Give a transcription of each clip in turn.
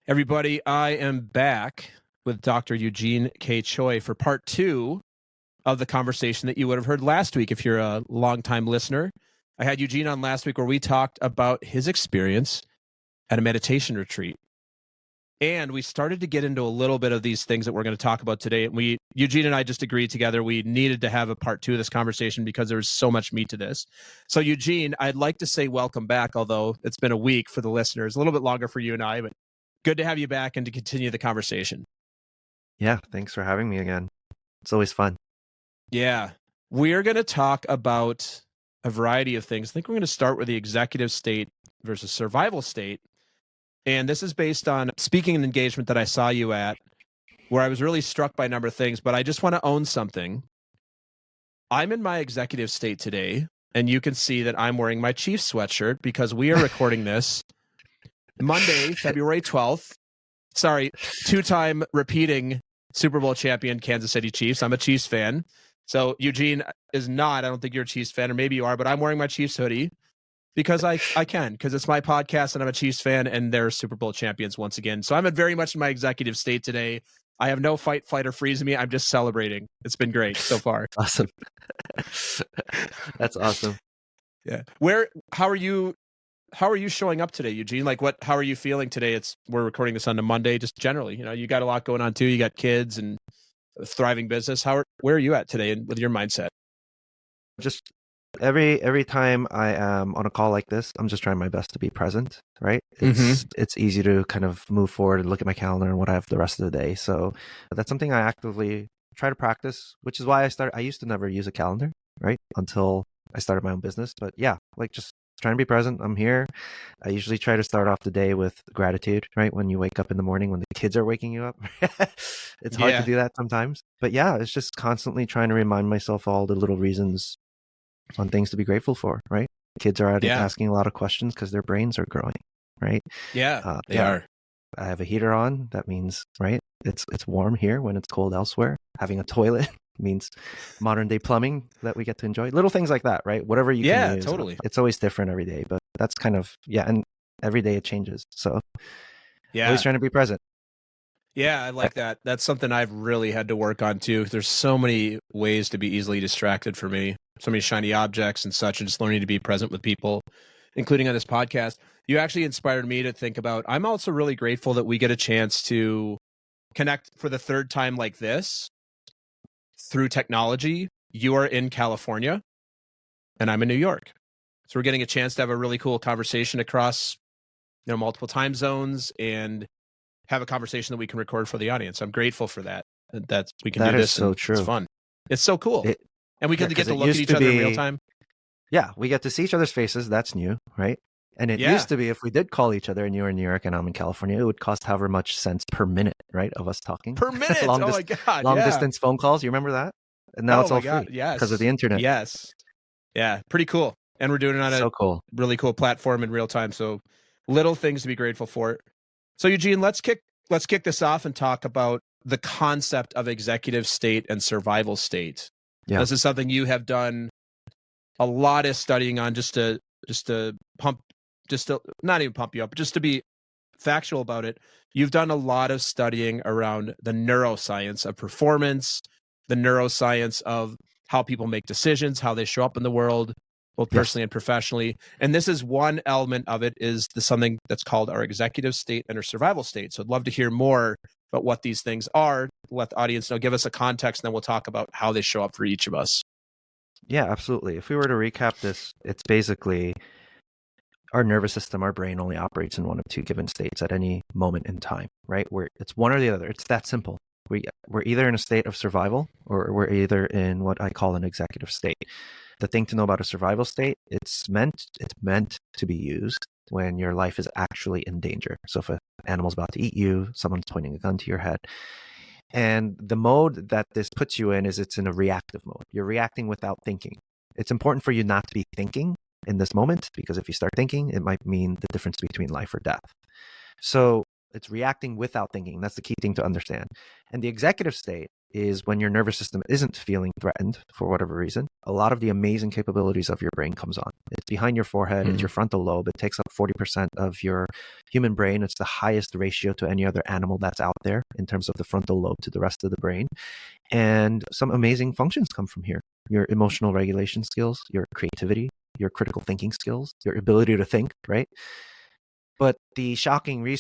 Everybody, I am back with Dr. Eugene K. Choi for part 2 of the conversation that you would have heard last week if you're a longtime listener. I had Eugene on last week where we talked about his experience at a meditation retreat. And we started to get into a little bit of these things that we're going to talk about today. Eugene and I just agreed together we needed to have a part 2 of this conversation because there's so much meat to this. So Eugene, I'd like to say welcome back, although it's been a week for the listeners, a little bit longer for you and I, but good to have you back and to continue the conversation. Yeah, thanks for having me again. It's always fun. Yeah. We're going to talk about a variety of things. I think we're going to start with the executive state versus survival state. And this is based on speaking and engagement that I saw you at, where I was really struck by a number of things, but I just want to own something. I'm in my executive state today, and you can see that I'm wearing my Chiefs sweatshirt because we are recording this Monday, February 12th. Sorry, 2-time repeating Super Bowl champion Kansas City Chiefs. I'm a Chiefs fan. So Eugene is not. I don't think you're a Chiefs fan, or maybe you are, but I'm wearing my Chiefs hoodie because I can, because it's my podcast and I'm a Chiefs fan and they're Super Bowl champions once again. So I'm very much in my executive state today. I have no fight, flight, or freeze in me. I'm just celebrating. It's been great so far. Awesome. That's awesome. Yeah. How are you showing up today, Eugene? How are you feeling today? We're recording this on a Monday, just generally, you got a lot going on too. You got kids and a thriving business. Where are you at today with your mindset? Just every time I am on a call like this, I'm just trying my best to be present, right? It's easy to kind of move forward and look at my calendar and what I have the rest of the day. So that's something I actively try to practice, which is why I used to never use a calendar, right? Until I started my own business. But yeah, just trying to be present. I'm here. I usually try to start off the day with gratitude, right? When you wake up in the morning, when the kids are waking you up. It's hard to do that sometimes. But yeah, it's just constantly trying to remind myself all the little reasons on things to be grateful for, right? Kids are asking a lot of questions because their brains are growing, right? Yeah, they are. I have a heater on. That means, right, it's warm here when it's cold elsewhere. Having a toilet means modern day plumbing that we get to enjoy. Little things like that, right? Whatever you can use. Totally. It's always different every day, but that's kind of, and every day it changes. So always trying to be present. Yeah, I like that. That's something I've really had to work on too. There's so many ways to be easily distracted for me. So many shiny objects and such, and just learning to be present with people, including on this podcast. You actually inspired me to think about, I'm also really grateful that we get a chance to connect for the third time like this through technology. You are in California and I'm in New York. So we're getting a chance to have a really cool conversation across, multiple time zones and have a conversation that we can record for the audience. I'm grateful for that. We can do this. Is so true. It's fun. It's so cool. And we get to look at each other in real time. Yeah, we get to see each other's faces. That's new, right? And it used to be if we did call each other and you were in New York and I'm in California, it would cost however much cents per minute, right, of us talking. Per minute? My God. Long distance phone calls. You remember that? And now it's all free because of the internet. Yes. Yeah, pretty cool. And we're doing it on a really cool platform in real time. So little things to be grateful for. So Eugene, let's kick this off and talk about the concept of executive state and survival state. Yeah. This is something you have done a lot of studying on, just to not even pump you up, but just to be factual about it. You've done a lot of studying around the neuroscience of performance, the neuroscience of how people make decisions, how they show up in the world, both personally and professionally. And this is one element of it, is something that's called our executive state and our survival state. So I'd love to hear more about what these things are. Let the audience know, give us a context, and then we'll talk about how they show up for each of us. Yeah, absolutely. If we were to recap this, it's basically our nervous system, our brain only operates in one of two given states at any moment in time, right? Where it's one or the other. It's that simple. We're either in a state of survival or we're either in what I call an executive state. The thing to know about a survival state, it's meant to be used when your life is actually in danger. So if an animal's about to eat you, someone's pointing a gun to your head. And the mode that this puts you in is it's in a reactive mode. You're reacting without thinking. It's important for you not to be thinking in this moment, because if you start thinking, it might mean the difference between life or death. So it's reacting without thinking. That's the key thing to understand. And the executive state is when your nervous system isn't feeling threatened for whatever reason, a lot of the amazing capabilities of your brain comes on. It's behind your forehead. It's your frontal lobe. It takes up 40% of your human brain. It's the highest ratio to any other animal that's out there in terms of the frontal lobe to the rest of the brain. And some amazing functions come from here. Your emotional regulation skills, your creativity, your critical thinking skills, your ability to think, right? But the shocking thing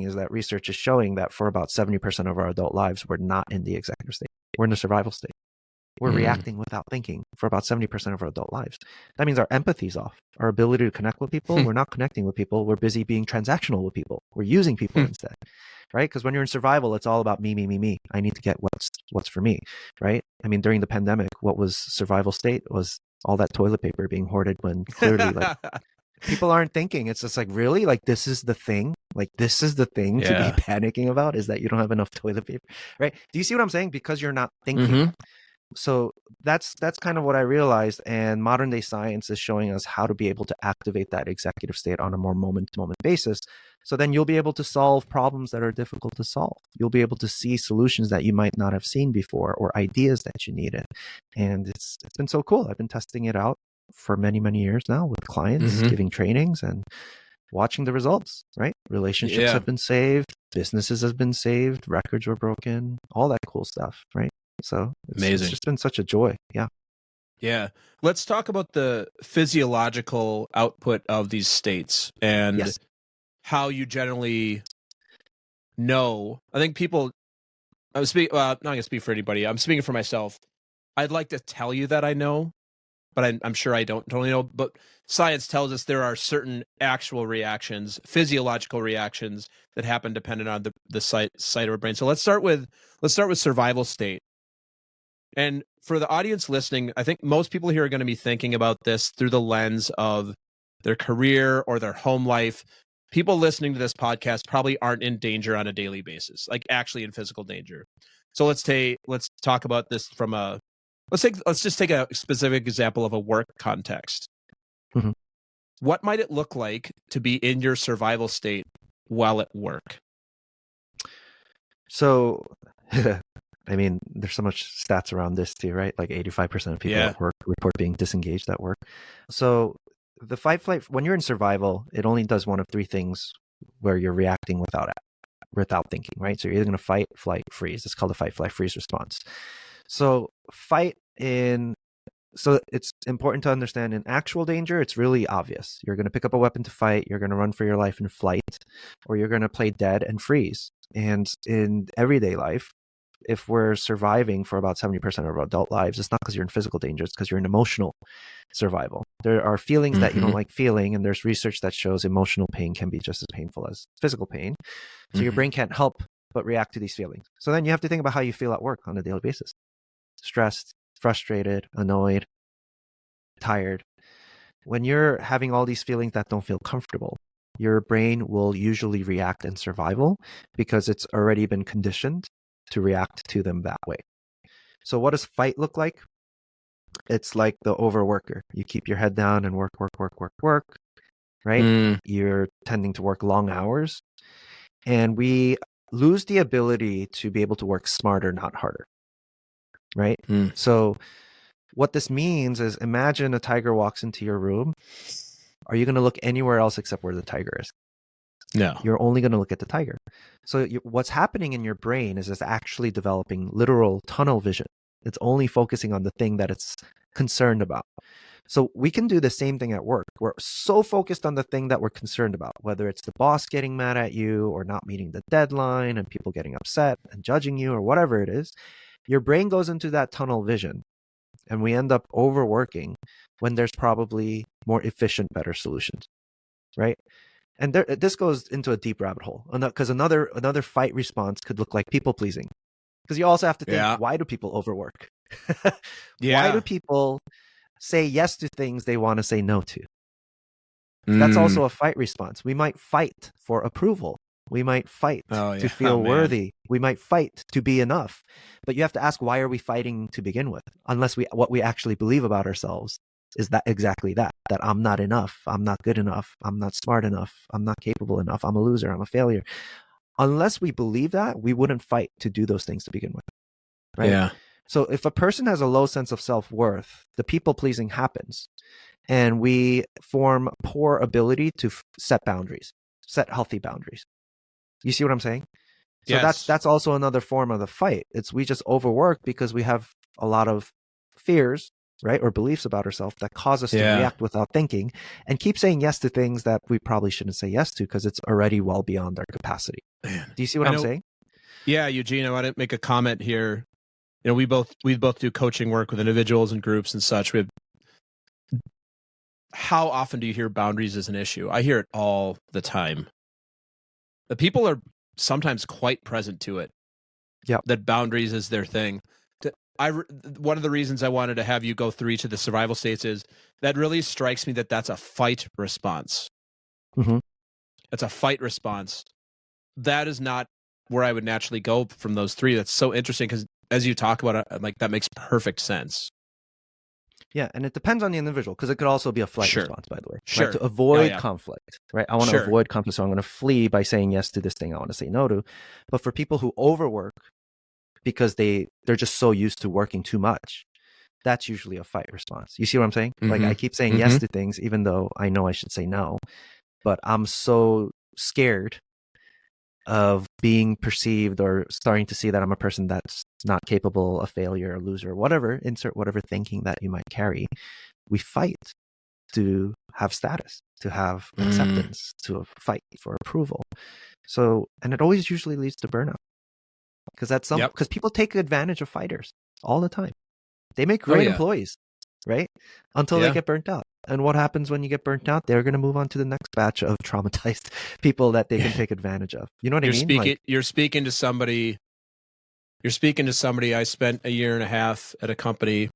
is that research is showing that for about 70% of our adult lives, we're not in the executive state. We're in the survival state. We're reacting without thinking for about 70% of our adult lives. That means our empathy's off. Our ability to connect with people, we're not connecting with people. We're busy being transactional with people. We're using people instead, right? Because when you're in survival, it's all about me, me, me, me. I need to get what's for me, right? I mean, during the pandemic, what was survival state was all that toilet paper being hoarded when clearly like people aren't thinking. It's just like, really? Like, this is the thing? Like, this is the thing to be panicking about, is that you don't have enough toilet paper, right? Do you see what I'm saying? Because you're not thinking. So that's kind of what I realized. And modern day science is showing us how to be able to activate that executive state on a more moment-to-moment basis. So then you'll be able to solve problems that are difficult to solve. You'll be able to see solutions that you might not have seen before, or ideas that you needed. And it's been so cool. I've been testing it out for many, many years now with clients, giving trainings and watching the results, right? Relationships have been saved, businesses have been saved, records were broken, all that cool stuff, right? So it's just been such a joy. Yeah. Yeah. Let's talk about the physiological output of these states and how you generally know. I think people, I'm not going to speak for anybody. I'm speaking for myself. I'd like to tell you that I know, but I'm sure I don't totally know. But science tells us there are certain actual reactions, physiological reactions that happen dependent on the site of our brain. So let's start with survival state. And for the audience listening, I think most people here are going to be thinking about this through the lens of their career or their home life. People listening to this podcast probably aren't in danger on a daily basis, like actually in physical danger. So let's talk about this from let's just take a specific example of a work context. What might it look like to be in your survival state while at work? So, I mean, there's so much stats around this too, right? Like 85% of people at work report being disengaged at work. So the fight flight, when you're in survival, it only does one of three things where you're reacting without thinking, right? So you're either going to fight, flight, freeze. It's called the fight, flight, freeze response. So so it's important to understand in actual danger, it's really obvious. You're going to pick up a weapon to fight, you're going to run for your life in flight, or you're going to play dead and freeze. And in everyday life, if we're surviving for about 70% of our adult lives, it's not because you're in physical danger, it's because you're in emotional survival. There are feelings that you don't like feeling, and there's research that shows emotional pain can be just as painful as physical pain. So your brain can't help but react to these feelings. So then you have to think about how you feel at work on a daily basis. Stressed, frustrated, annoyed, tired. When you're having all these feelings that don't feel comfortable, your brain will usually react in survival because it's already been conditioned to react to them that way. So what does fight look like? It's like the overworker. You keep your head down and work, right? You're tending to work long hours. And we lose the ability to be able to work smarter, not harder, right? So what this means is, imagine a tiger walks into your room. Are you going to look anywhere else except where the tiger is? No. You're only going to look at the tiger. So what's happening in your brain is it's actually developing literal tunnel vision. It's only focusing on the thing that it's concerned about. So we can do the same thing at work. We're so focused on the thing that we're concerned about, whether it's the boss getting mad at you or not meeting the deadline and people getting upset and judging you or whatever it is. Your brain goes into that tunnel vision, and we end up overworking when there's probably more efficient, better solutions, right? And this goes into a deep rabbit hole, because another fight response could look like people pleasing. Because you also have to think, why do people overwork? Why do people say yes to things they want to say no to? That's also a fight response. We might fight for approval. We might fight to feel worthy. We might fight to be enough. But you have to ask, why are we fighting to begin with? Unless what we actually believe about ourselves is that exactly that I'm not enough. I'm not good enough. I'm not smart enough. I'm not capable enough. I'm a loser. I'm a failure. unless we believe that, we wouldn't fight to do those things to begin with, right? Yeah. So if a person has a low sense of self-worth, the people-pleasing happens, and we form poor ability to set boundaries, set healthy boundaries. You see what I'm saying? So Yes. that's also another form of the fight. It's we just overwork because we have a lot of fears, right, or beliefs about ourselves that cause us to react without thinking and keep saying yes to things that we probably shouldn't say yes to because it's already well beyond our capacity. Man. Do you see what I'm saying? Yeah, Eugene, I want to make a comment here. You know, we both do coaching work with individuals and groups and such. How often do you hear boundaries as an issue? I hear it all the time. The people are sometimes quite present to it. Yeah. That boundaries is their thing. One of the reasons I wanted to have you go through each of the survival states is that really strikes me that that's a fight response. Mm-hmm. It's a fight response. That is not where I would naturally go from those three. That's so interesting because as you talk about it, like that makes perfect sense. Yeah, and it depends on the individual because it could also be a flight response, by the way. Sure. Right? To avoid conflict, right? I want to avoid conflict, so I'm going to flee by saying yes to this thing I want to say no to. But for people who overwork because they're just so used to working too much, that's usually a fight response. You see what I'm saying? Mm-hmm. Like I keep saying yes to things even though I know I should say no, but I'm so scared of being perceived or starting to see that I'm a person that's not capable, a failure, a loser, whatever, insert whatever thinking that you might carry. We fight to have status, to have acceptance, to fight for approval. So, and it always usually leads to burnout because because people take advantage of fighters all the time. They make great employees, right? Until they get burnt out. And what happens when you get burnt out? They're going to move on to the next batch of traumatized people that they can take advantage of. You know what I mean? You're speaking to somebody. I spent a year and a half at a company,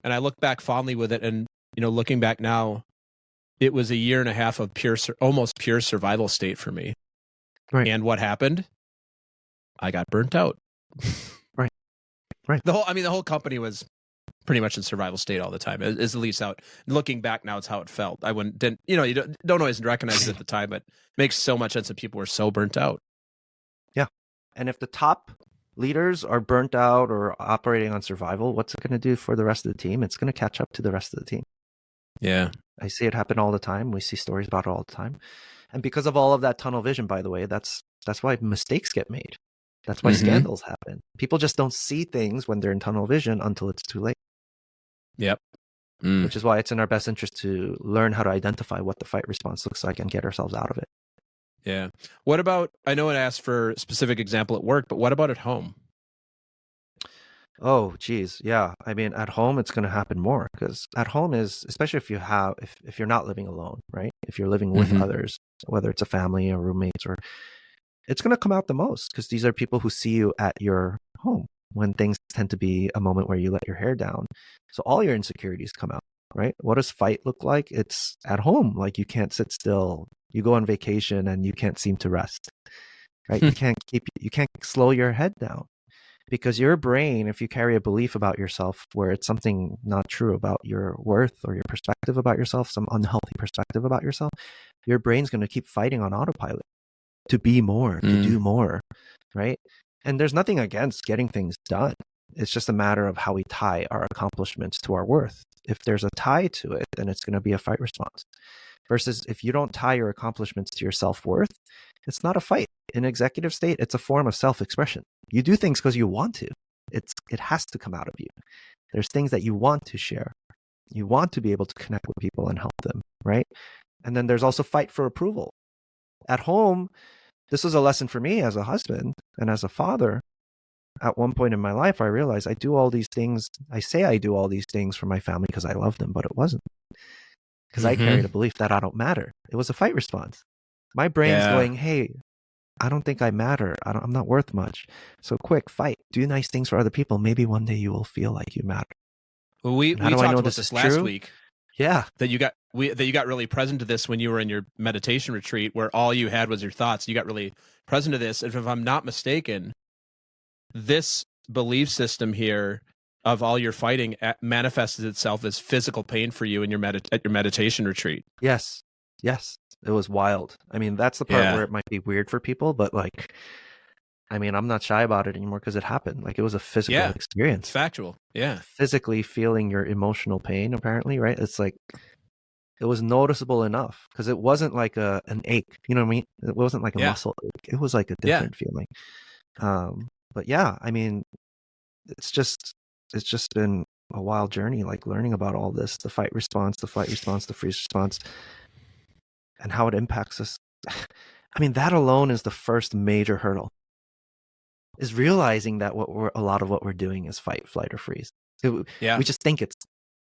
and I look back fondly with it. And looking back now, it was a year and a half of almost pure survival state for me. Right. And what happened? I got burnt out. Right. The whole company was pretty much in survival state all the time. Is at least out looking back now, it's how it felt. You don't always recognize it at the time, but it makes so much sense that people were so burnt out. Yeah. And if the top leaders are burnt out or operating on survival, what's it going to do for the rest of the team? It's going to catch up to the rest of the team. Yeah. I see it happen all the time. We see stories about it all the time. And because of all of that tunnel vision, by the way, that's why mistakes get made. That's why scandals happen. People just don't see things when they're in tunnel vision until it's too late. Yep. Which is why it's in our best interest to learn how to identify what the fight response looks like and get ourselves out of it. Yeah. What about, I know it asked for a specific example at work, but what about at home? Oh, geez. Yeah. I mean, at home, it's going to happen more because at home is, especially if you're not living alone, right? If you're living with others, whether it's a family or roommates, or it's going to come out the most because these are people who see you at your home when things tend to be a moment where you let your hair down. So all your insecurities come out, right? What does fight look like? It's at home. Like you can't sit still. You go on vacation and you can't seem to rest, right? You can't slow your head down because your brain, if you carry a belief about yourself where it's something not true about your worth or your perspective about yourself, some unhealthy perspective about yourself, your brain's going to keep fighting on autopilot to be more, to do more, right? And there's nothing against getting things done. It's just a matter of how we tie our accomplishments to our worth. If there's a tie to it, then it's going to be a fight response. Versus if you don't tie your accomplishments to your self-worth, it's not a fight. In executive state, it's a form of self-expression. You do things because you want to. It has to come out of you. There's things that you want to share. You want to be able to connect with people and help them, right? And then there's also fight for approval. At home, this was a lesson for me as a husband and as a father. At one point in my life, I realized I do all these things. I say I do all these things for my family because I love them, but it wasn't. Because I carried a belief that I don't matter. It was a fight response. My brain's going, hey, I don't think I matter. I'm not worth much. So quick, fight. Do nice things for other people. Maybe one day you will feel like you matter. Well, we talked about this last week. Yeah. That you got really present to this when you were in your meditation retreat where all you had was your thoughts. You got really present to this. And if I'm not mistaken, this belief system here of all your fighting manifested itself as physical pain for you in your at your meditation retreat. Yes. It was wild. I mean, that's the part Yeah. where it might be weird for people, but like, I mean, I'm not shy about it anymore because it happened. Like, it was a physical Yeah. It's experience. factual. Yeah. Physically feeling your emotional pain, apparently, right? It's like, it was noticeable enough because it wasn't like an ache. You know what I mean? It wasn't like a Yeah. muscle ache. It was like a Yeah. different feeling. But yeah, I mean, it's just been a wild journey, like learning about all this, the fight response, the flight response, the freeze response, and how it impacts us. I mean, that alone is the first major hurdle, is realizing that a lot of what we're doing is fight, flight, or freeze. Yeah. We just think it's,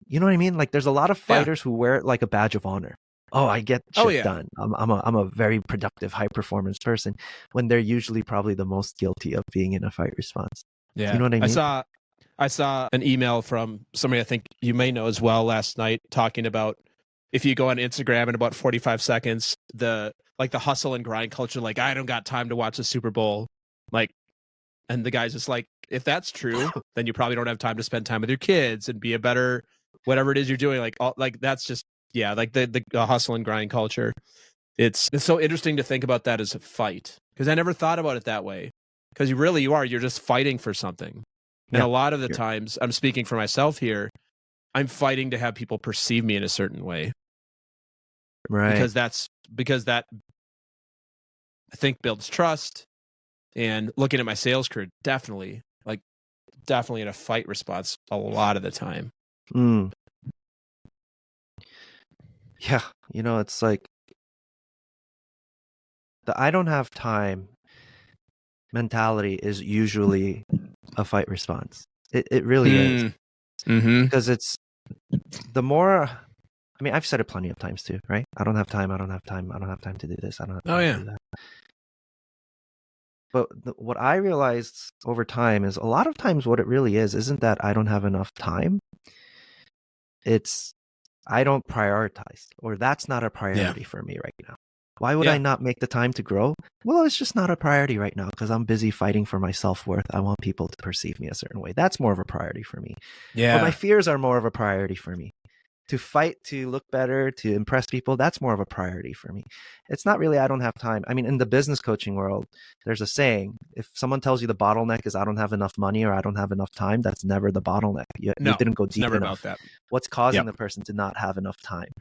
you know what I mean? Like, there's a lot of Yeah. fighters who wear it like a badge of honor. Oh, I get Oh, shit yeah. done. I'm a very productive, high performance person, when they're usually probably the most guilty of being in a fight response. Yeah. You know what I mean? I saw an email from somebody I think you may know as well last night, talking about, if you go on Instagram in about 45 seconds, the hustle and grind culture, like, I don't got time to watch the Super Bowl. Like, and the guy's just like, if that's true, then you probably don't have time to spend time with your kids and be a better whatever it is you're doing. Like that's just, yeah, like the hustle and grind culture. It's so interesting to think about that as a fight, because I never thought about it that way. Because you're just fighting for something. And Yeah. a lot of the times, I'm speaking for myself here, I'm fighting to have people perceive me in a certain way. Right. Because that I think builds trust. And looking at my sales career, definitely in a fight response a lot of the time. Yeah, it's like the I don't have time mentality is usually a fight response. It really is. Mm-hmm. Because it's the more, I mean, I've said it plenty of times too, right? I don't have time. I don't have time. I don't have time to do this. I don't have time to do that. But what I realized over time is, a lot of times what it really is isn't that I don't have enough time. It's I don't prioritize, or that's not a priority for me right now. Why would I not make the time to grow? Well, it's just not a priority right now because I'm busy fighting for my self-worth. I want people to perceive me a certain way. That's more of a priority for me. Yeah. Or my fears are more of a priority for me. To fight, to look better, to impress people, that's more of a priority for me. It's not really I don't have time. I mean, in the business coaching world, there's a saying, if someone tells you the bottleneck is I don't have enough money or I don't have enough time, that's never the bottleneck. You didn't go deep enough. About that. What's causing the person to not have enough time?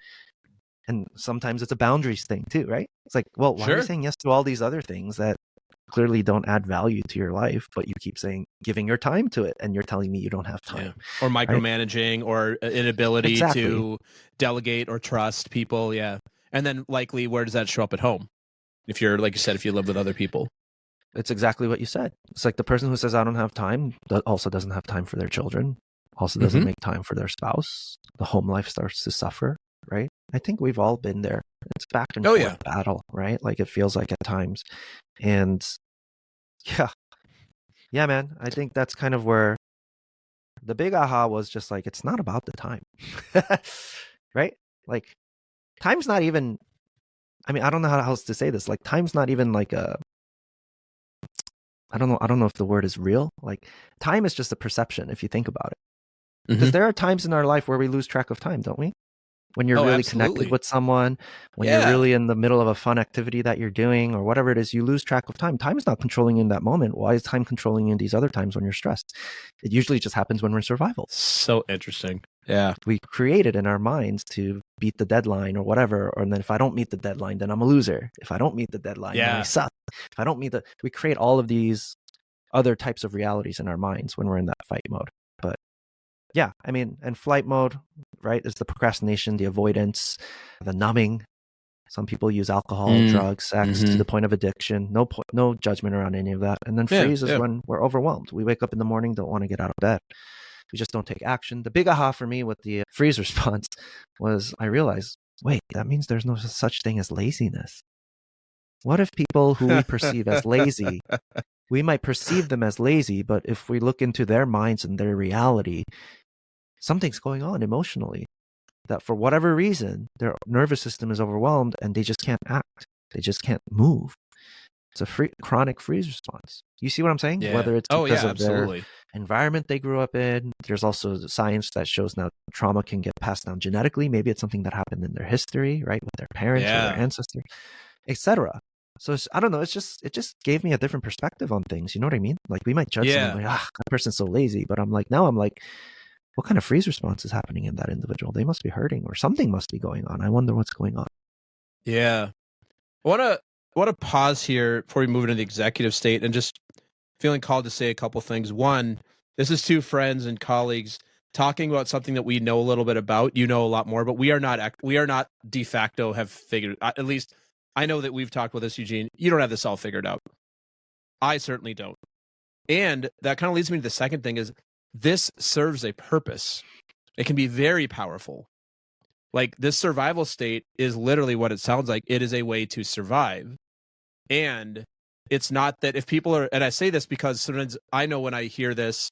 And sometimes it's a boundaries thing too, right? It's like, well, why are you saying yes to all these other things that clearly don't add value to your life, but you keep saying giving your time to it, and you're telling me you don't have time? Or micromanaging, or inability to delegate or trust people. Yeah. And then likely, where does that show up at home? If you're, like you said, if you live with other people. It's exactly what you said. It's like the person who says I don't have time that also doesn't have time for their children, also doesn't make time for their spouse. The home life starts to suffer, right? I think we've all been there. It's back and forth battle, right? Like it feels like at times. And yeah, man, I think that's kind of where the big aha was, just like, it's not about the time, right? Like, time's not even, I mean, I don't know how else to say this. Like, time's not even like I don't know if the word is real. Like, time is just a perception if you think about it. Because there are times in our life where we lose track of time, don't we? When you're really connected with someone, when you're really in the middle of a fun activity that you're doing or whatever it is, you lose track of time. Time is not controlling you in that moment. Why is time controlling you in these other times when you're stressed? It usually just happens when we're in survival. So interesting. Yeah. We create it in our minds to beat the deadline or whatever. And then if I don't meet the deadline, then I'm a loser. If I don't meet the deadline, then I suck. If I don't meet we create all of these other types of realities in our minds when we're in that fight mode. But yeah, I mean, and flight mode, right, is the procrastination, the avoidance, the numbing. Some people use alcohol, drugs, sex to the point of addiction. No judgment around any of that. And then freeze is when we're overwhelmed. We wake up in the morning, don't want to get out of bed. We just don't take action. The big aha for me with the freeze response was, I realized, wait, that means there's no such thing as laziness. What if people who we perceive as lazy, we might perceive them as lazy, but if we look into their minds and their reality, something's going on emotionally, that for whatever reason, their nervous system is overwhelmed and they just can't act. They just can't move. It's a chronic freeze response. You see what I'm saying? Yeah. Whether it's because of their environment they grew up in. There's also science that shows now trauma can get passed down genetically. Maybe it's something that happened in their history, right, with their parents or their Yeah. ancestors, etc. So I don't know. It just gave me a different perspective on things. You know what I mean? Like we might judge someone Yeah. like, that person's so lazy, but I'm like, what kind of freeze response is happening in that individual? They must be hurting, or something must be going on. I wonder what's going on. Yeah. I want to pause here before we move into the executive state and just feeling called to say a couple things. One, this is two friends and colleagues talking about something that we know a little bit about. You know a lot more, but we are not de facto have figured, at least I know that we've talked with this, Eugene. You don't have this all figured out. I certainly don't. And that kind of leads me to the second thing is this serves a purpose. It can be very powerful. Like this survival state is literally what it sounds like. It is a way to survive. And it's not that if people are, and I say this because sometimes I know when I hear this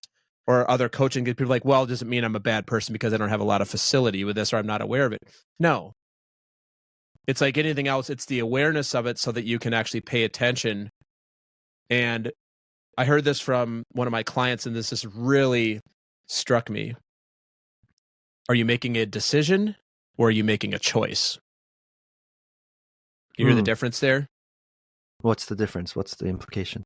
or other coaching, people are like, well, does it mean I'm a bad person because I don't have a lot of facility with this or I'm not aware of it? No. It's like anything else. It's the awareness of it so that you can actually pay attention. And I heard this from one of my clients, and this just really struck me. Are you making a decision or are you making a choice? You hear the difference there? What's the difference? What's the implication?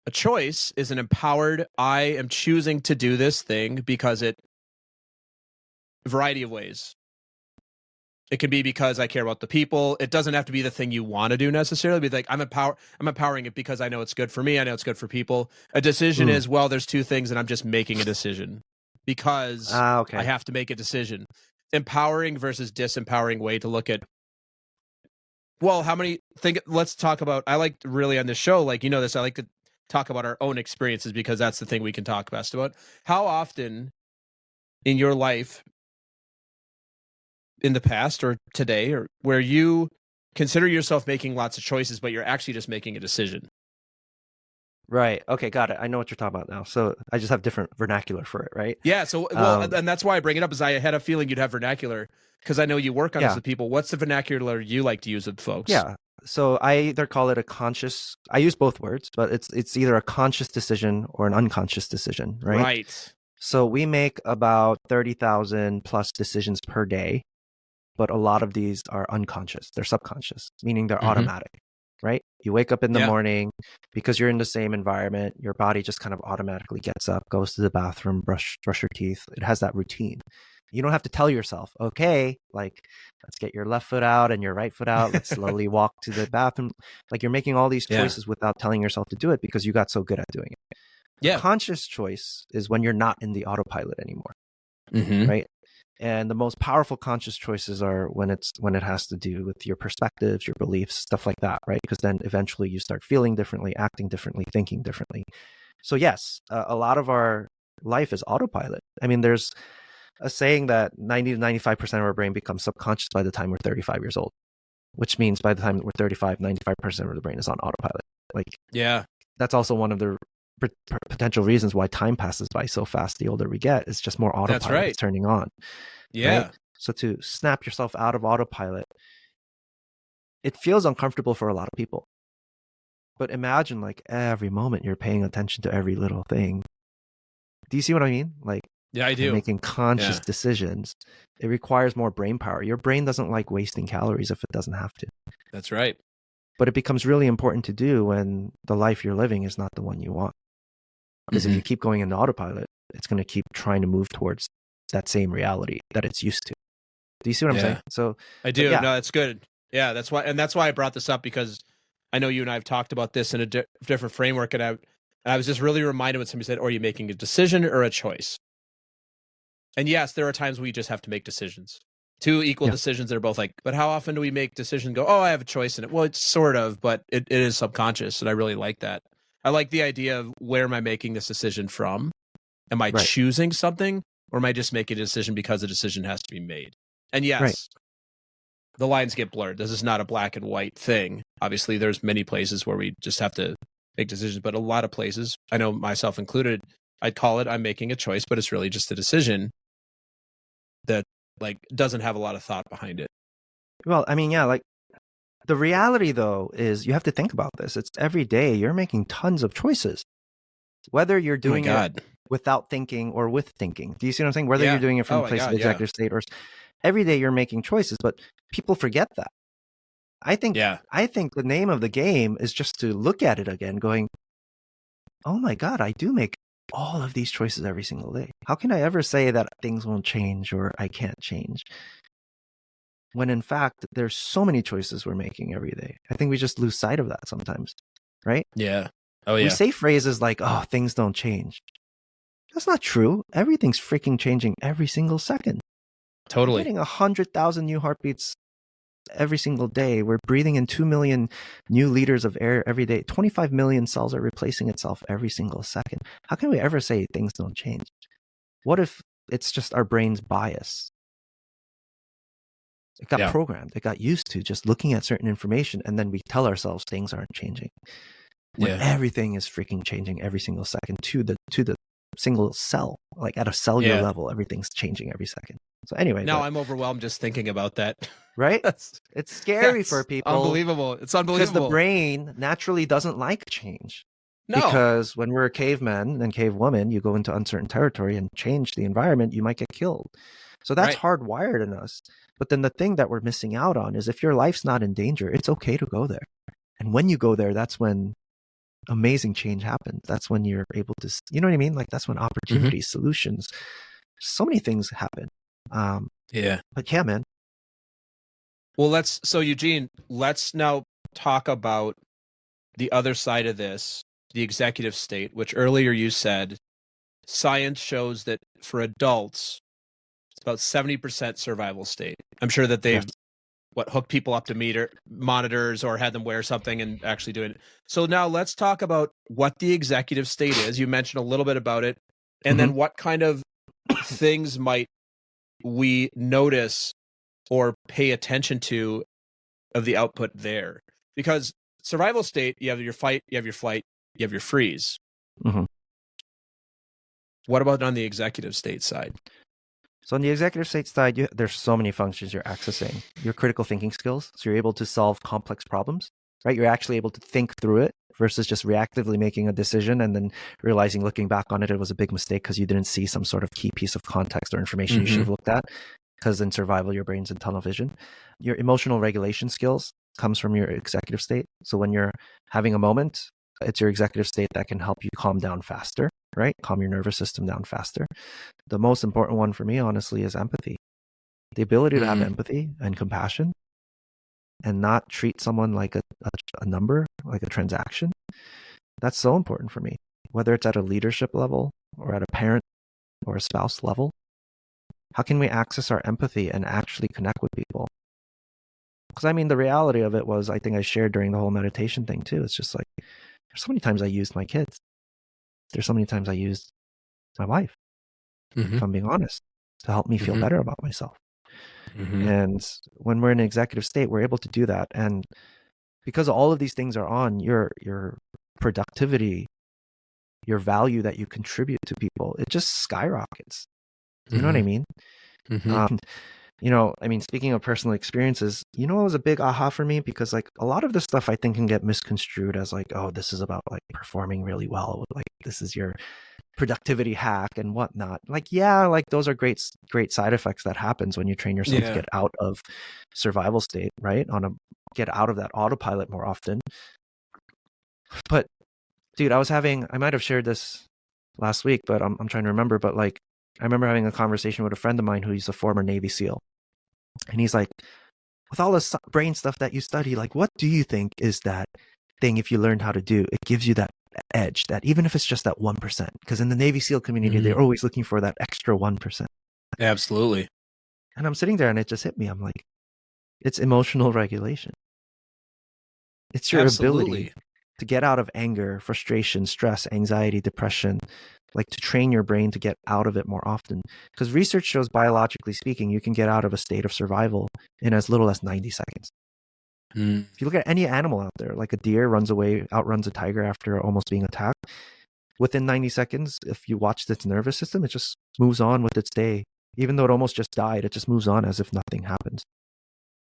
A choice is an empowered, I am choosing to do this thing because a variety of ways. It can be because I care about the people. It doesn't have to be the thing you want to do necessarily. Be like, I'm empowering it because I know it's good for me. I know it's good for people. A decision is, well, there's two things and I'm just making a decision because I have to make a decision. Empowering versus disempowering way to look at, well, let's talk about, I like really on this show, like, you know this, I like to talk about our own experiences because that's the thing we can talk best about. How often in your life in the past or today or where you consider yourself making lots of choices, but you're actually just making a decision? Right. Okay. Got it. I know what you're talking about now. So I just have different vernacular for it, right? Yeah. So, and that's why I bring it up is I had a feeling you'd have vernacular because I know you work on this with people. What's the vernacular you like to use with folks? Yeah. So I either call it I use both words, but it's either a conscious decision or an unconscious decision, right? Right. So we make about 30,000 plus decisions per day, but a lot of these are unconscious. They're subconscious, meaning they're automatic, right? You wake up in the morning because you're in the same environment. Your body just kind of automatically gets up, goes to the bathroom, brush your teeth. It has that routine. You don't have to tell yourself, okay, like, let's get your left foot out and your right foot out. Let's slowly walk to the bathroom. Like you're making all these choices without telling yourself to do it because you got so good at doing it. Yeah. A conscious choice is when you're not in the autopilot anymore, right? And the most powerful conscious choices are when it has to do with your perspectives, your beliefs, stuff like that, right? Because then eventually you start feeling differently, acting differently, thinking differently. So yes, a lot of our life is autopilot. I mean, there's a saying that 90 to 95% of our brain becomes subconscious by the time we're 35 years old, which means by the time we're 35, 95% of the brain is on autopilot. Like, yeah, that's also one of the potential reasons why time passes by so fast the older we get. It's just more autopilot is turning on. Yeah. Right? So to snap yourself out of autopilot, it feels uncomfortable for a lot of people. But imagine like every moment you're paying attention to every little thing. Do you see what I mean? Like, yeah, I do. Making conscious decisions. It requires more brain power. Your brain doesn't like wasting calories if it doesn't have to. That's right. But it becomes really important to do when the life you're living is not the one you want. Because if you keep going into autopilot, it's going to keep trying to move towards that same reality that it's used to. Do you see what I'm saying? So I do. No, that's good. Yeah, that's why I brought this up because I know you and I have talked about this in a different framework, and I was just really reminded when somebody said, "Are you making a decision or a choice?" And yes, there are times we just have to make decisions. Two equal decisions that are both like, but how often do we make decisions go, oh, I have a choice in it? Well, it's sort of, but it is subconscious, and I really like that. I like the idea of where am I making this decision from? Am I choosing something, or am I just making a decision because a decision has to be made? And yes, the lines get blurred. This is not a black and white thing. Obviously, there's many places where we just have to make decisions, but a lot of places, I know myself included, I'd call it I'm making a choice, but it's really just a decision that like doesn't have a lot of thought behind it. Well, I mean, yeah, like the reality though is you have to think about this. It's every day you're making tons of choices. whether you're Oh my doing it God. without thinking or with thinking. Do you see what I'm saying? Whether Yeah. you're doing it from Oh a my place of God. Yeah. executive state or every day you're making choices, but people forget that. I think Yeah. the name of the game is just to look at it again, going, oh my God, I do make all of these choices every single day. How can I ever say that things won't change or I can't change? When in fact, there's so many choices we're making every day. I think we just lose sight of that sometimes, right? Yeah. Oh We yeah. say phrases like, oh, things don't change. That's not true. Everything's freaking changing every single second. We're Totally. getting 100,000 new heartbeats every single day. We're breathing in 2 million new liters of air every day. 25 million cells are replacing itself every single second. How can we ever say things don't change? What if it's just our brain's bias? It got programmed. It got used to just looking at certain information, and then we tell ourselves things aren't changing. When everything is freaking changing every single second to the single cell, like at a cellular level, everything's changing every second. So anyway, now I'm overwhelmed just thinking about that. Right? It's scary for people. Unbelievable. It's unbelievable. Because the brain naturally doesn't like change. No. Because when we're cavemen and cavewomen, you go into uncertain territory and change the environment, you might get killed. So that's hardwired in us. But then the thing that we're missing out on is if your life's not in danger, it's okay to go there. And when you go there, that's when amazing change happens. That's when you're able to, you know what I mean? Like that's when opportunities, solutions, so many things happen. But yeah, man. Well, so Eugene, let's now talk about the other side of this, the executive state, which earlier you said science shows that for adults, it's about 70% survival state. I'm sure that they've hooked people up to monitors or had them wear something and actually doing it. So now let's talk about what the executive state is. You mentioned a little bit about it, and then what kind of things might we notice or pay attention to of the output there? Because survival state, you have your fight, you have your flight, you have your freeze. What about on the executive state side? So on the executive state side, there's so many functions you're accessing. Your critical thinking skills, so you're able to solve complex problems, right? You're actually able to think through it versus just reactively making a decision and then realizing, looking back on it, it was a big mistake because you didn't see some sort of key piece of context or information you should have looked at. Because in survival, your brain's in tunnel vision. Your emotional regulation skills comes from your executive state. So when you're having a moment, it's your executive state that can help you calm down faster, right? Calm your nervous system down faster. The most important one for me, honestly, is empathy. The ability to have empathy and compassion and not treat someone like a number, like a transaction. That's so important for me, whether it's at a leadership level or at a parent or a spouse level. How can we access our empathy and actually connect with people? Because I mean, the reality of it was, I think I shared during the whole meditation thing too. It's just like, there's so many times I used my kids. There's so many times I used my wife, if I'm being honest, to help me feel better about myself. And when we're in an executive state, we're able to do that. And because all of these things are on, your productivity, your value that you contribute to people, it just skyrockets. You know what I mean? You know, I mean, speaking of personal experiences, you know, it was a big aha for me because like a lot of this stuff I think can get misconstrued as like, oh, this is about like performing really well. Like this is your productivity hack and whatnot. Like, yeah, like those are great side effects that happens when you train yourself to get out of survival state, right? Get out of that autopilot more often. But dude, I might have shared this last week, but I'm trying to remember, but like, I remember having a conversation with a friend of mine who's a former Navy SEAL. And he's like, with all this brain stuff that you study, like, what do you think is that thing, if you learned how to do, it gives you that edge, that even if it's just that 1%, because in the Navy SEAL community, they're always looking for that extra 1%. Absolutely. And I'm sitting there and it just hit me. I'm like, it's emotional regulation. It's your ability to get out of anger, frustration, stress, anxiety, depression, like to train your brain to get out of it more often. Because research shows, biologically speaking, you can get out of a state of survival in as little as 90 seconds. If you look at any animal out there, like a deer outruns a tiger after almost being attacked, within 90 seconds, if you watch its nervous system, it just moves on with its day. Even though it almost just died, it just moves on as if nothing happens.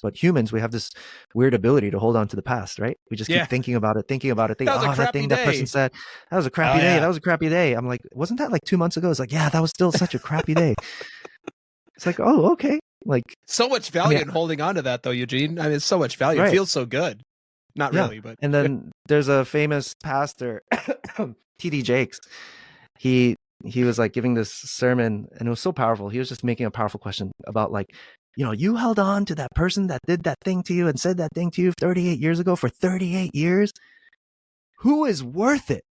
But humans, we have this weird ability to hold on to the past, right? We just keep thinking about it, thinking, That was a oh, that crappy thing day. that person said, that was a crappy day. That was a crappy day. I'm like, wasn't that like 2 months ago? It's like, yeah, that was still such a crappy day. It's like, oh, okay. Like, so much value in holding on to that, though, Eugene. I mean, it's so much value. Right. It feels so good. Not really, but. And then there's a famous pastor, T.D. Jakes. He was like giving this sermon, and it was so powerful. He was just making a powerful question about like, you held on to that person that did that thing to you and said that thing to you 38 years ago for 38 years. Who is worth it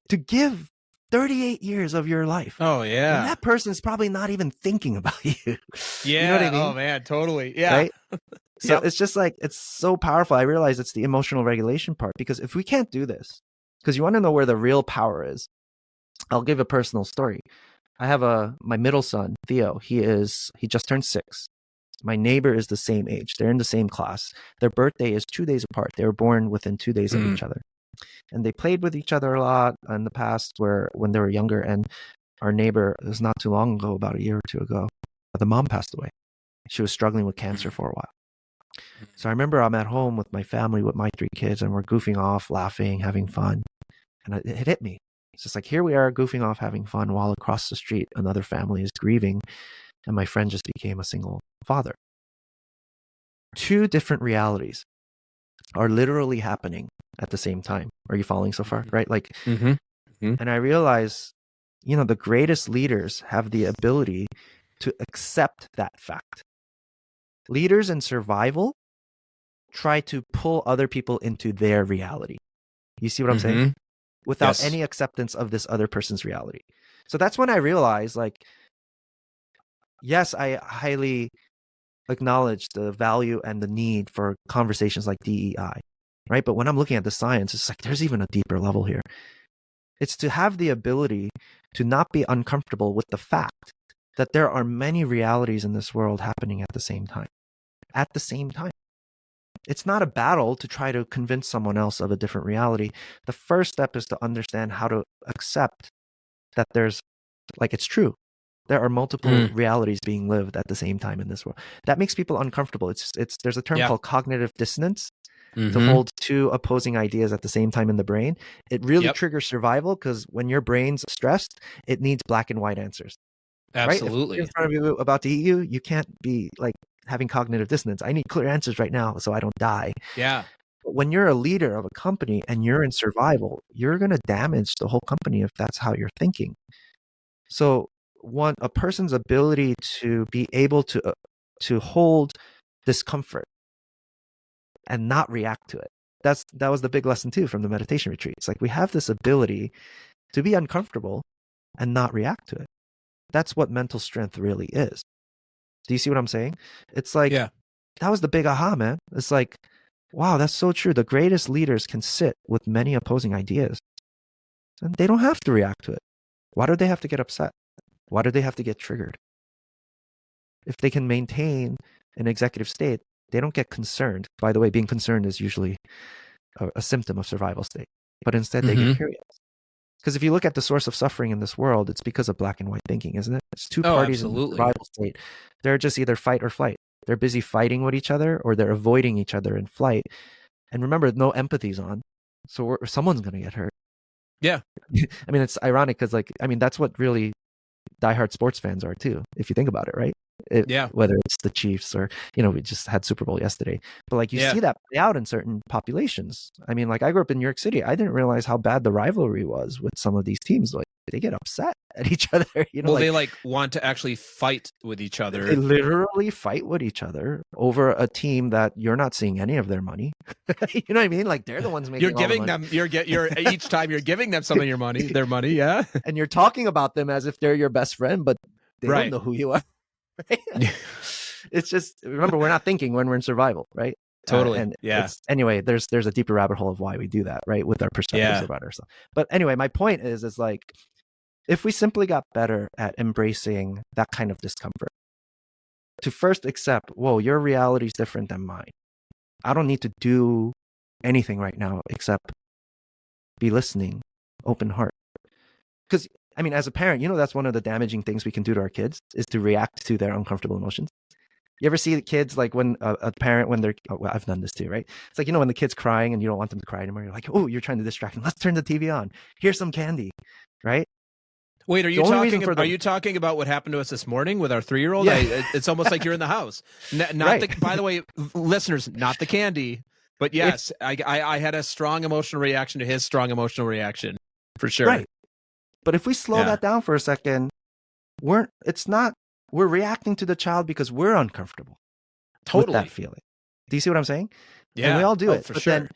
to give 38 years of your life? Oh, yeah. And that person is probably not even thinking about you. Yeah. You know what I mean? Oh, man, totally. Yeah. Right? So it's just like, it's so powerful. I realize it's the emotional regulation part, because if we can't do this, because you want to know where the real power is, I'll give a personal story. I have my middle son, Theo. He just turned 6. My neighbor is the same age. They're in the same class. Their birthday is 2 days apart. They were born within 2 days of each other. And they played with each other a lot in the past when they were younger. And our neighbor, it was not too long ago, about a year or two ago, the mom passed away. She was struggling with cancer for a while. So I remember I'm at home with my family, with my 3 kids, and we're goofing off, laughing, having fun. And it hit me. It's just like, here we are goofing off, having fun, while across the street, another family is grieving. And my friend just became a single father. 2 different realities are literally happening at the same time. Are you following so far? Right? Like, and I realize, the greatest leaders have the ability to accept that fact. Leaders in survival try to pull other people into their reality. You see what I'm saying? Without any acceptance of this other person's reality. So that's when I realized, like, yes, I highly acknowledge the value and the need for conversations like DEI, right? But when I'm looking at the science, it's like, there's even a deeper level here. It's to have the ability to not be uncomfortable with the fact that there are many realities in this world happening at the same time. At the same time. It's not a battle to try to convince someone else of a different reality. The first step is to understand how to accept that there's, like, it's true. There are multiple realities being lived at the same time in this world. That makes people uncomfortable. There's a term called cognitive dissonance, to hold 2 opposing ideas at the same time in the brain. It really triggers survival, because when your brain's stressed, it needs black and white answers. Absolutely. Right? If in front of you about to eat you, you can't be like having cognitive dissonance. I need clear answers right now so I don't die. Yeah. But when you're a leader of a company and you're in survival, you're going to damage the whole company if that's how you're thinking. So a person's ability to be able to hold discomfort and not react to it. That was the big lesson too from the meditation retreat. It's like, we have this ability to be uncomfortable and not react to it. That's what mental strength really is. Do you see what I'm saying? It's like, that was the big aha, man. It's like, wow, that's so true. The greatest leaders can sit with many opposing ideas, and they don't have to react to it. Why do they have to get upset? Why do they have to get triggered? If they can maintain an executive state, they don't get concerned. By the way, being concerned is usually a symptom of survival state. But instead, they get curious. Because if you look at the source of suffering in this world, it's because of black and white thinking, isn't it? It's 2 parties in the survival state. They're just either fight or flight. They're busy fighting with each other, or they're avoiding each other in flight. And remember, no empathy's on. So someone's going to get hurt. Yeah. I mean, it's ironic because, like, I mean, that's what really diehard sports fans are too, if you think about it, right? Whether it's the Chiefs or, we just had Super Bowl yesterday. But like, you see that play out in certain populations. I mean, like, I grew up in New York City. I didn't realize how bad the rivalry was with some of these teams. Like, they get upset at each other. They want to actually fight with each other. They literally fight with each other over a team that you're not seeing any of their money. You know what I mean? Like, they're the ones making. You're giving them. You're each time you're giving them some of your money, their money. Yeah. And you're talking about them as if they're your best friend, but they don't know who you are. Right? It's just, remember, we're not thinking when we're in survival, right? Totally. Anyway, there's a deeper rabbit hole of why we do that, right? With our perspectives about ourselves. But anyway, my point is like, if we simply got better at embracing that kind of discomfort, to first accept, whoa, your reality is different than mine. I don't need to do anything right now except be listening, open heart. Because, I mean, as a parent, that's one of the damaging things we can do to our kids, is to react to their uncomfortable emotions. You ever see the kids like when a parent when they're well, I've done this too, right? It's like when the kid's crying and you don't want them to cry anymore. You're like, oh, you're trying to distract them. Let's turn the TV on. Here's some candy, right? Wait, The only reason for are you talking about what happened to us this morning with our 3-year-old? Yeah. It's almost like you're in the house. Not Right. by the way, listeners, not the candy, but yes, I had a strong emotional reaction to his strong emotional reaction for sure. Right. But if we slow that down for a second, we're reacting to the child because we're uncomfortable with that feeling. Do you see what I'm saying? Yeah. And we all do it. For but sure. Then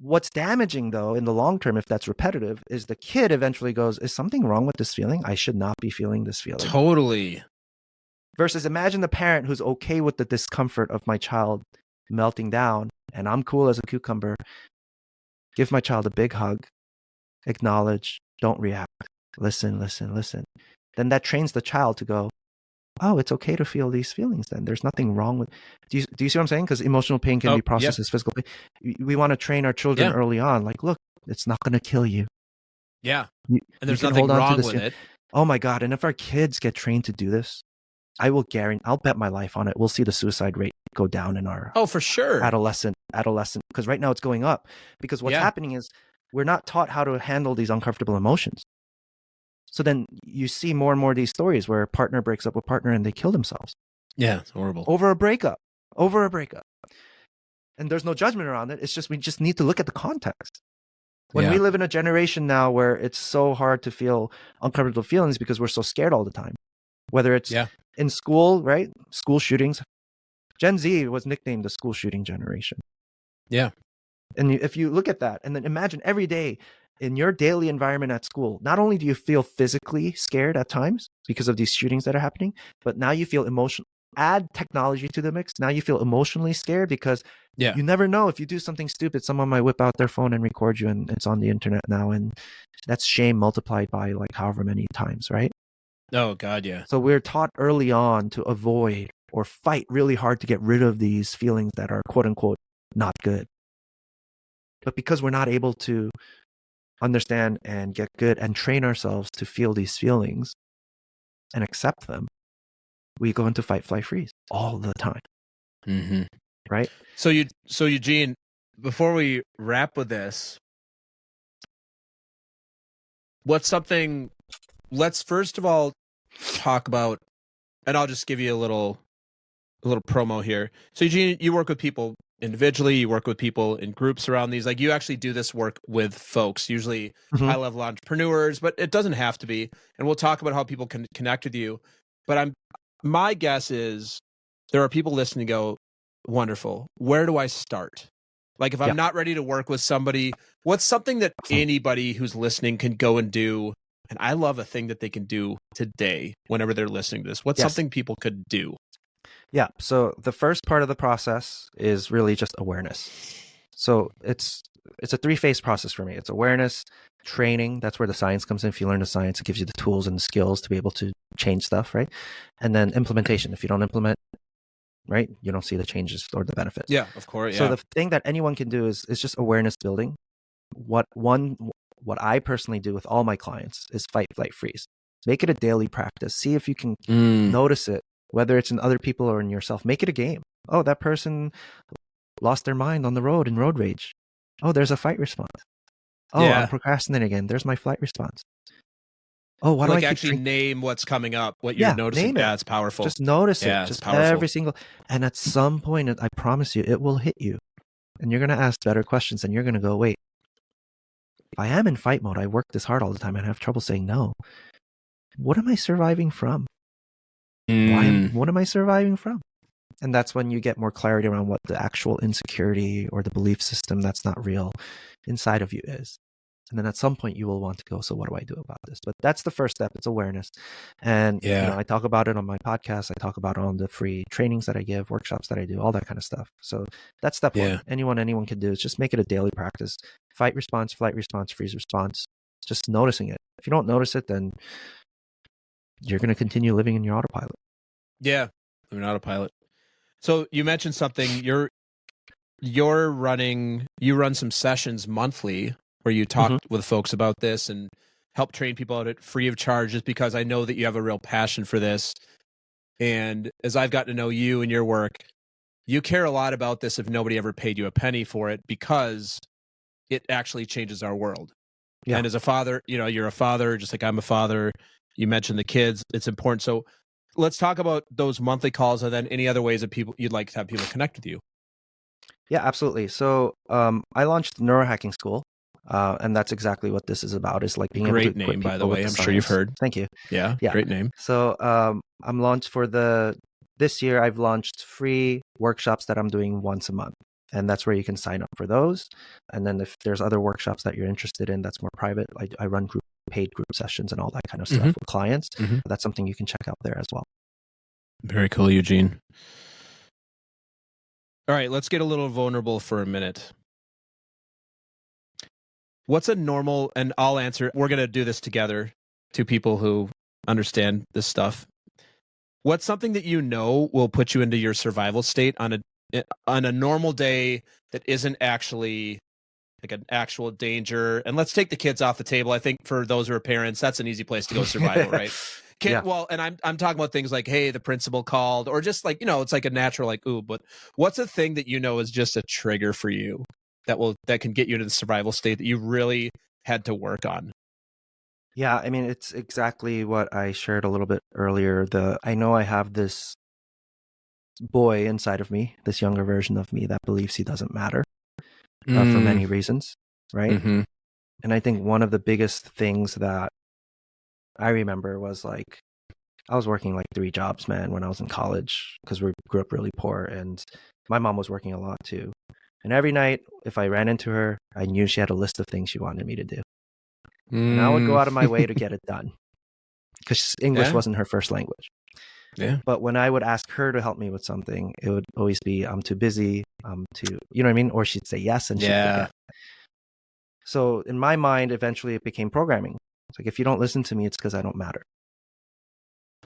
what's damaging though in the long term, if that's repetitive, is the kid eventually goes, is something wrong with this feeling? I should not be feeling this feeling. Totally. Versus imagine the parent who's okay with the discomfort of my child melting down and I'm cool as a cucumber. Give my child a big hug, acknowledge, don't react, listen. Then that trains the child to go, oh, it's okay to feel these feelings then. There's nothing wrong with. Do you see what I'm saying? Because emotional pain can be processed as physical pain. We want to train our children early on. Like, look, it's not going to kill you. Yeah. And there's nothing wrong with it. Oh my God. And if our kids get trained to do this, I'll bet my life on it. We'll see the suicide rate go down in our for sure adolescent, because right now it's going up. Because what's happening is we're not taught how to handle these uncomfortable emotions. So then you see more and more of these stories where a partner breaks up with a partner and they kill themselves. Yeah, it's horrible. Over a breakup. And there's no judgment around it. It's just we just need to look at the context. When we live in a generation now where it's so hard to feel uncomfortable feelings because we're so scared all the time. Whether it's in school, right? School shootings. Gen Z was nicknamed the school shooting generation. Yeah. And if you look at that and then imagine every day in your daily environment at school, not only do you feel physically scared at times because of these shootings that are happening, but now you feel emotional. Add technology to the mix. Now you feel emotionally scared because you never know if you do something stupid, someone might whip out their phone and record you and it's on the internet now. And that's shame multiplied by like however many times, right? Oh God, yeah. So we're taught early on to avoid or fight really hard to get rid of these feelings that are quote unquote not good. But because we're not able to understand and get good and train ourselves to feel these feelings and accept them, we go into fight, flight, freeze all the time. Mm-hmm. Right? So Eugene, before we wrap with this, let's first of all talk about, and I'll just give you a little promo here. So Eugene, you work with people individually, you work with people in groups around these, like you actually do this work with folks, usually high level entrepreneurs, but it doesn't have to be. And we'll talk about how people can connect with you. But my guess is there are people listening to go, wonderful. Where do I start? Like if I'm not ready to work with somebody, what's something that anybody who's listening can go and do? And I love a thing that they can do today whenever they're listening to this. What's something people could do? Yeah. So the first part of the process is really just awareness. So it's a 3-phase process for me. It's awareness, training. That's where the science comes in. If you learn the science, it gives you the tools and the skills to be able to change stuff, right? And then implementation. If you don't implement, right, you don't see the changes or the benefits. Yeah, of course. So the thing that anyone can do is just awareness building. What I personally do with all my clients is fight, flight, freeze. Make it a daily practice. See if you can notice it, whether it's in other people or in yourself. Make it a game. Oh, that person lost their mind on the road in road rage. Oh, there's a fight response. Oh, I'm procrastinating again. There's my flight response. Oh, why do I actually name what's coming up, what you're noticing? Yeah, it's powerful. Just notice it. Just powerful. Every single, and at some point, I promise you, it will hit you. And you're going to ask better questions and you're going to go, wait, if I am in fight mode, I work this hard all the time and I have trouble saying no. What am I surviving from? What am I surviving from? And that's when you get more clarity around what the actual insecurity or the belief system that's not real inside of you is. And then at some point you will want to go, so what do I do about this? But that's the first step. It's awareness. And I talk about it on my podcast. I talk about it on the free trainings that I give, workshops that I do, all that kind of stuff. So that's step one. Anyone can do is just make it a daily practice. Fight response, flight response, freeze response. Just noticing it. If you don't notice it, then you're going to continue living in your autopilot. Yeah, I'm an autopilot. So you mentioned something. You run some sessions monthly where you talk with folks about this and help train people out at free of charge, just because I know that you have a real passion for this. And as I've gotten to know you and your work, you care a lot about this if nobody ever paid you a penny for it, because it actually changes our world. Yeah. And as a father, you're a father, just like I'm a father. You mentioned the kids. It's important. So let's talk about those monthly calls, and then any other ways that you'd like to have people connect with you. Yeah, absolutely. So I launched Neurohacking School, and that's exactly what this is about, is like being able to Great equip name, by the people with way. the I'm sure you've science. heard. Thank you. Yeah, Yeah. great name. So I'm launched this year, I've launched free workshops that I'm doing once a month. And that's where you can sign up for those. And then if there's other workshops that you're interested in that's more private, I run paid group sessions and all that kind of stuff with clients. That's something you can check out there as well. Very cool, Eugene. All right, let's get a little vulnerable for a minute. What's a normal, and I'll answer, we're going to do this together, two people who understand this stuff. What's something that will put you into your survival state on a normal day that isn't actually like an actual danger? And let's take the kids off the table. I think for those who are parents, that's an easy place to go survival, right? Yeah. Well, and I'm talking about things like, hey, the principal called, or just like, it's like a natural, like, ooh, but what's a thing that is just a trigger for you that can get you into the survival state that you really had to work on? Yeah, I mean, it's exactly what I shared a little bit earlier. I know I have this boy inside of me, this younger version of me that believes he doesn't matter for many reasons, right? Mm-hmm. And I think one of the biggest things that I remember was like, I was working like 3 jobs, man, when I was in college, because we grew up really poor, and my mom was working a lot too. And every night, if I ran into her, I knew she had a list of things she wanted me to do. And I would go out of my way to get it done, because English wasn't her first language. Yeah. But when I would ask her to help me with something, it would always be, I'm too busy, you know what I mean? Or she'd say yes and she'd forget. So in my mind, eventually it became programming. It's like, if you don't listen to me, it's because I don't matter.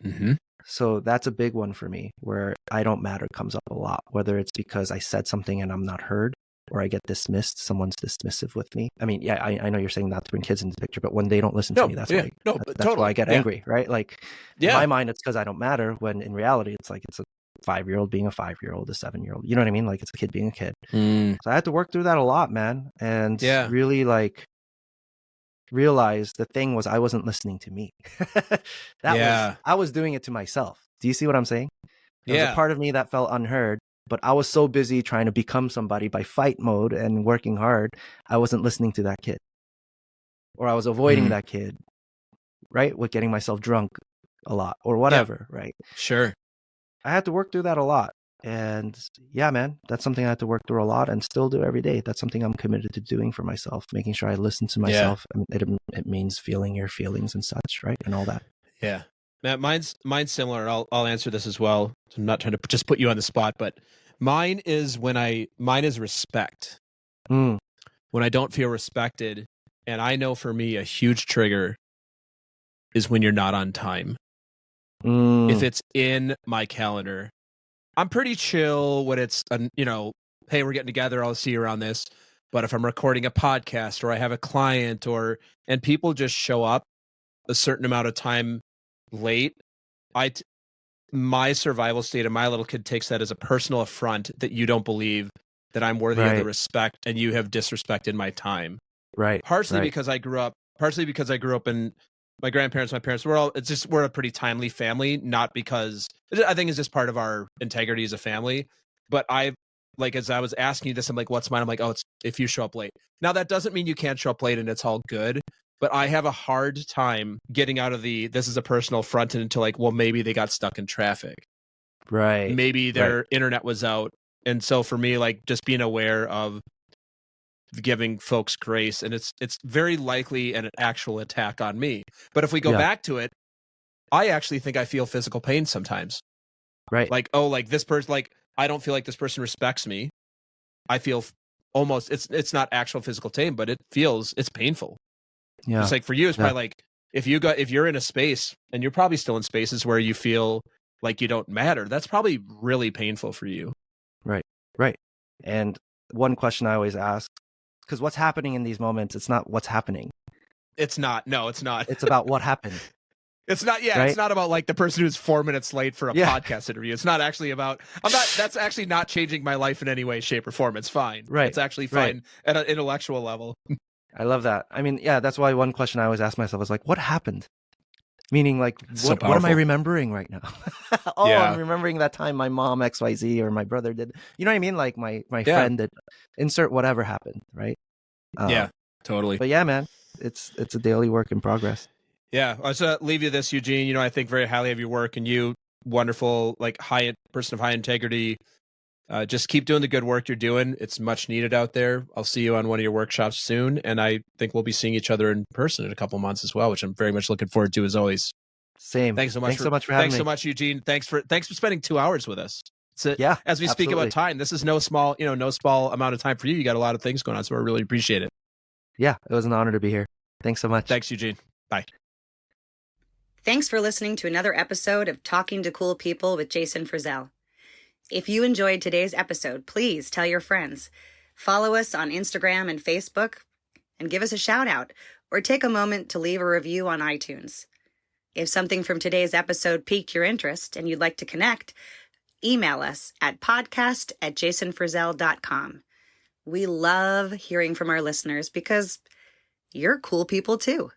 Mm-hmm. So that's a big one for me, where I don't matter comes up a lot, whether it's because I said something and I'm not heard, or I get dismissed, someone's dismissive with me. I mean, yeah, I know you're saying not to bring kids into the picture, but when they don't listen to me, that's why I get angry, right? Like, in my mind, it's because I don't matter, when in reality, it's like, it's a 5-year-old being a 5-year-old, a 7-year-old. You know what I mean? Like, it's a kid being a kid. So I had to work through that a lot, man. And really like realize the thing was, I wasn't listening to me. I was doing it to myself. Do you see what I'm saying? There was a part of me that felt unheard, but I was so busy trying to become somebody by fight mode and working hard, I wasn't listening to that kid. Or I was avoiding that kid, right? With getting myself drunk a lot or whatever, right? Sure. I had to work through that a lot. And yeah, man, that's something I had to work through a lot and still do every day. That's something I'm committed to doing for myself, making sure I listen to myself. Yeah. It means feeling your feelings and such, right? And all that. Yeah. Matt, mine's similar. I'll answer this as well. I'm not trying to just put you on the spot, but mine is respect. When I don't feel respected, and I know for me a huge trigger is when you're not on time. If it's in my calendar, I'm pretty chill when it's, hey, we're getting together, I'll see you around this. But if I'm recording a podcast or I have a client and people just show up a certain amount of time late, my survival state and my little kid takes that as a personal affront that you don't believe that I'm worthy of the respect and you have disrespected my time. Right. Partially because I grew up in my grandparents, my parents, we're a pretty timely family, not because I think it's just part of our integrity as a family. But as I was asking you this, I'm like, what's mine? I'm like, oh, it's if you show up late. Now that doesn't mean you can't show up late and it's all good. But I have a hard time getting out of this is a personal front and into like, well, maybe they got stuck in traffic. Right. Maybe their internet was out. And so for me, like just being aware of giving folks grace, and it's very likely an actual attack on me. But if we go back to it, I actually think I feel physical pain sometimes. Right. Like, oh, like this person, like I don't feel like this person respects me. I feel almost it's not actual physical pain, but it's painful. Yeah. Just like for you, it's probably like if you're in a space and you're probably still in spaces where you feel like you don't matter, that's probably really painful for you. Right. Right. And one question I always ask, because what's happening in these moments, it's not what's happening. It's not. No, it's not. It's about what happened. It's not, yeah, right? it's not about like the person who's 4 minutes late for a Yeah. podcast interview. It's not actually about, that's actually not changing my life in any way, shape, or form. It's fine. Right. It's actually Right. fine at an intellectual level. I love that. I mean, yeah, that's why one question I always ask myself is like, what happened? Meaning, like, So what am I powerful. remembering right now? Oh, Yeah. I'm remembering that time my mom XYZ or my brother did. You know what I mean? Like my Yeah. friend did. Insert whatever happened, right? Yeah, totally. But yeah, man, it's a daily work in progress. Yeah, I just leave you this, Eugene. You know, I think very highly of your work, and you, wonderful, like person of high integrity. Just keep doing the good work you're doing. It's much needed out there. I'll see you on one of your workshops soon, and I think we'll be seeing each other in person in a couple months as well, which I'm very much looking forward to as always. Same. Thanks so much. Thanks so much for having me. Thanks so much, Eugene. Thanks for spending 2 hours with us. Yeah, as we speak absolutely. about time, this is no small amount of time for you. You got a lot of things going on, so I really appreciate it. Yeah, it was an honor to be here. Thanks so much. Thanks, Eugene. Bye. Thanks for listening to another episode of Talking to Cool People with Jason Frizzell. If you enjoyed today's episode, please tell your friends. Follow us on Instagram and Facebook, and give us a shout out, or take a moment to leave a review on iTunes. If something from today's episode piqued your interest and you'd like to connect, email us at podcast@jasonfrizzell.com. We love hearing from our listeners because you're cool people too.